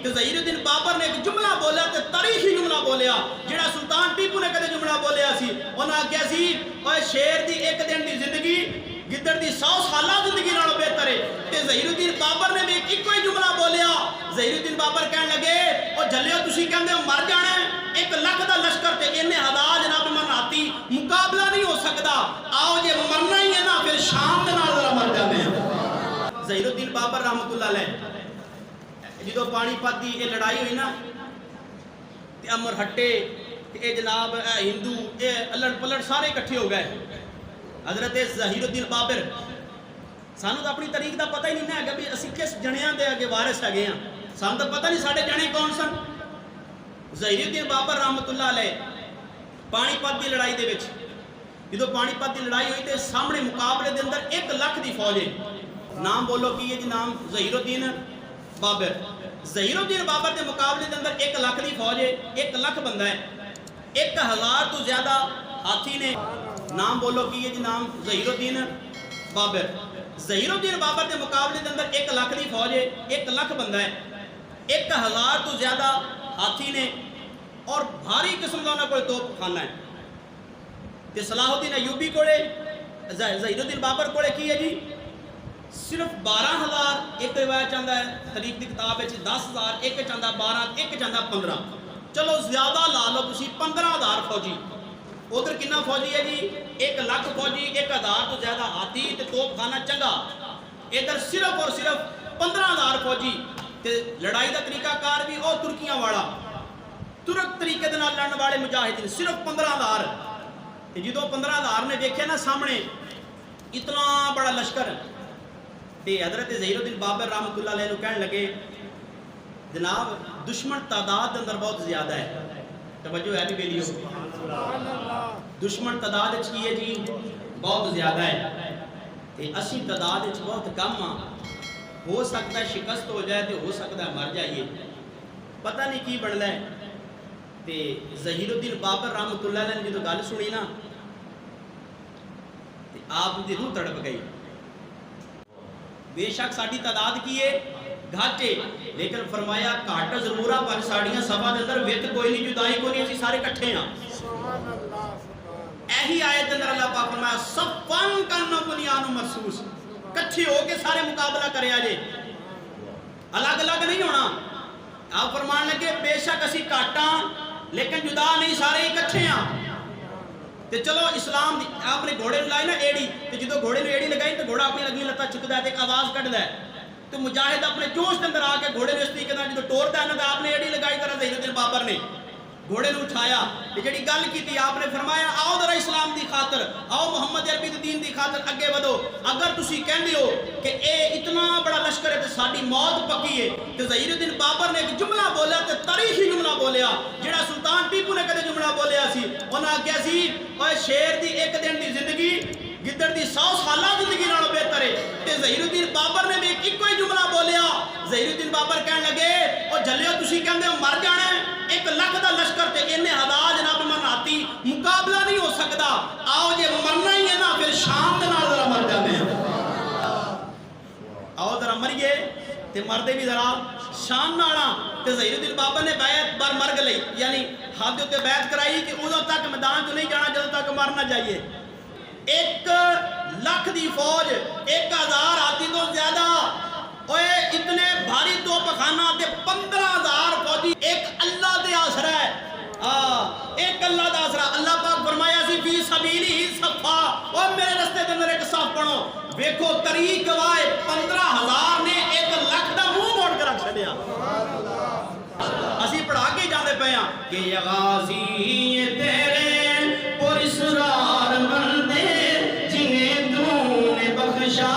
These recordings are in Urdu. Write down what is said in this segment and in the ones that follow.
کہ ظہیر الدین بابر نے ایک جملہ بولیا تے تاریخی جملہ بولیا جڑا سلطان ٹیپو نے کدے جملہ بولیا سی انہاں آکھیا سی اوے شیر دی ایک دن دی زندگی گدڑ دی 100 سالہ زندگی نالوں بہتر ہے تے ظہیر الدین بابر نے بھی ایک ہی جملہ بولیا ظہیر الدین بابر کہن لگے او جھلیو تسی کہندے ہو مر جانا ہے 1 لاکھ دا لشکر تے انہیں ہزار جناب مناتی مقابلہ نہیں ہو سکدا آؤ جے مرنا ہی ہے نا پھر شام دے نال ذرا مر جاندے ہیں ظہیر الدین بابر رحمۃ اللہ علیہ جدو پانی پت دی یہ لڑائی ہوئی نا تے امر ہٹے تے جناب ہندو الٹ پلٹ سارے اکٹھے ہو گئے حضرت ظہیر الدین بابر سانو تو اپنی تاریخ دا پتہ ہی نہیں ہے کہ اسی کس جنیاں دے اگے وارث ہے ہاں سانو تو پتہ نہیں ساڈے جنے کون سن ظہیر الدین بابر رحمۃ اللہ علیہ پانی پت دی لڑائی دے وچ جدو پانی پت دی لڑائی ہوئی تے سامنے مقابلے دے اندر 1 لاکھ دی فوج ہے نام بولو کی ہے جی نام ظہیر الدین بابر ظہیر الدین بابر کے مقابلے کے اندر 1 لاکھ کی فوج ہے 1 لاکھ بندہ ہے 1000 تو زیادہ ہاتھی نے نام بولو کی ہے جی نام ظہیر الدین بابر ظہیر الدین بابر کے مقابلے کے اندر 1 لاکھ کی فوج ہے 1 لاکھ بندہ ہے 1000 تو زیادہ ہاتھی نے اور بھاری قسم کا انہوں کو توپ خانہ ہے تے صلاح الدین ایوبی کوڑے ظہیر الدین بابر کوڑے کی ہے جی صرف 12,000 ایک روایت چاہتا ہے تاریخ کی کتاب ہے 10,000 ایک چاہتا 12 ایک چاہتا 15 چلو زیادہ لا لو تسی 15,000 فوجی ادھر کنا فوجی ہے جی 1 لاکھ فوجی 1000 تو زیادہ ہاتھی تے توپ خانہ چنگا ادھر صرف اور صرف 15,000 فوجی تے لڑائی دا طریقہ کار بھی او ترکیاں والا ترک طریقے دے نال لڑن والے مجاہدین صرف 15,000 تے جدوں 15,000 نے دیکھے نا سامنے اتنا بڑا لشکر تے حضرت ظہیر الدین بابر رحمۃ اللہ علیہ کہنے لگے جناب دشمن تعداد اندر بہت زیادہ ہے توجہ ہے بیلیو دشمن تعداد کی ہے جی بہت زیادہ ہے تے اسی تعداد بہت کم ہاں ہو سکتا ہے شکست ہو جائے تے ہو سکتا ہے مر جائیے پتہ نہیں کی بننا ہے تے ظہیر الدین بابر رحمۃ اللہ علیہ نے جدو گل سنی نا تے آپ دی روح تڑپ گئی بے شک ساڑی تعداد کی ہے گھاٹے لیکن فرمایا کاٹ ضرورہ پر ساڑیاں سبا دے اندر ویت کوئی نہیں جدائی کوئی نہیں اسی سارے کٹھے ہیں ایہی آیت اندر اللہ پاک فرمایا صفن کنو بنیانو مرسوس کٹھے ہو کے سارے مقابلہ کرے آجے الگ الگ نہیں ہونا آپ فرمان لگے بے شک اسی کاٹاں لیکن جدا نہیں سارے ہی کٹھے ہیں تے چلو اسلام آپ نے گھوڑے لائی نا ایڑی تے جدو گھوڑے نے ایڑی لگائی تو گھوڑا اپنی لگی لتا چکدا ہے تے ایک آواز کٹ ہے تو مجاہد اپنے جوش کے اندر آ کے گھوڑے نے اس طریقے نال جدو ٹوردا ہے نا تے آپ نے ایڑی لگائی طرح ظہیر الدین بابر نے گھوڑے نے اٹھایا تے جڑی گل کیتی آپ نے فرمایا آؤ ذرا اسلام دی خاطر آؤ محمد عربی دی دین دی خاطر اگے ودو اگر تسی کہندے ہو کہ اے اتنا بڑا لشکر ہے تے ساڈی موت پکی ہے تے ظہیر الدین بابر نے ایک جملہ بولیا تے تاریخی جملہ بولیا جڑا سلطان ٹیپو نے کدے جملہ بولیا سی انہاں آکھیا سی اوے شیر دی ایک دن دی زندگی گدڑ دی 100 سالہ زندگی نالوں بہتر ہے تے ظہیر الدین بابر نے بھی ایک ہی جملہ بولیا ظہیر الدین بابر کہن لگے او جھلیو تسی کہندے ہو مر جانا ہے 1 لاکھ دا لشکر تے انہیں ہزار جناب مناتی مقابلہ نہیں ہو سکدا آؤ جے مرنا ہی ہے نا پھر شام دے نال ذرا مر جاندے ہیں آؤ ذرا مریے تے مردے بھی ذرا شام نالا تے ظہیر الدین بابر نے بیعت بار مرگ لئی یعنی ہاتھ دے بیعت کرائی کہ ادوں تک میدان تو نہیں جانا جدوں تک مر نہ جائیے 1 لاکھ دی فوج 1000 ہاتھی تو زیادہ اوے اتنے بھاری توپ خانہ تے 15,000 فوجی ایک اللہ دے آسرا ہے ایک اللہ دا آسرا اللہ پاک فرمایا سی فی سبیلی صفا اور میرے رستے دے اندر ایک صف پڑھو ویکھو طریق گواہ 15,000 نے 1 لاکھ دا منہ موڑ کے رکھ چھڈیا اسی پڑھا کے جاندے پے ہاں کہ یا غازی تیرے پر اسرار بندے جنہیں تو نے بخشا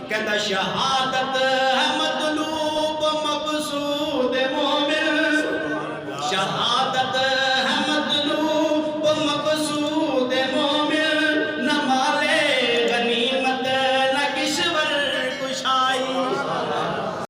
کہندا شہادت